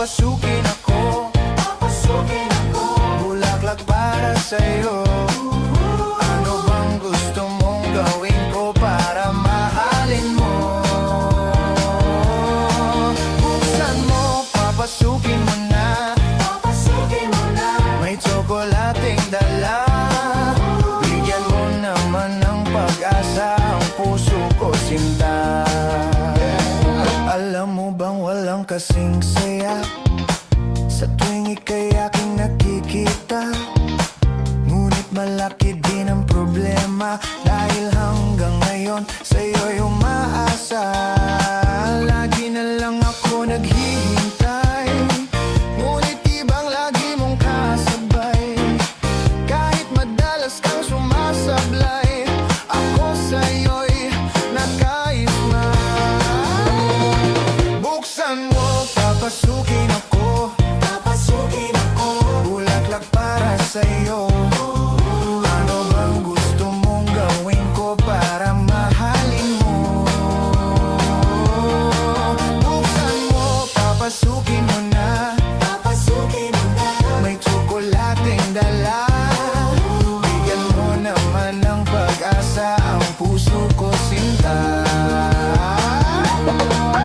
Papasukin ako, papasukin ako. bulaklak para sa'yo. Ano bang gusto mong gawin ko para mahalin mo? Buksan mo, papasukin mo na, Papasukin mo na. may tsokolating dala. Bigyan mo naman ng pag-asa ang puso ko, sinta. Alam mo bang walang kasing saya sa tuwing ika'y aking nakikita? Ngunit malaki din ang problema dahil hanggang ngayon sa'yo'y umaasa. Lagi na lang ako naghihintay, ngunit ibang lagi mong kasabay. Kahit madalas kang sumasablay, ako sa'yo'y nakaisma. Buksan mo, papasukin ako, Papasukin ako. bulaklak para sa'yo.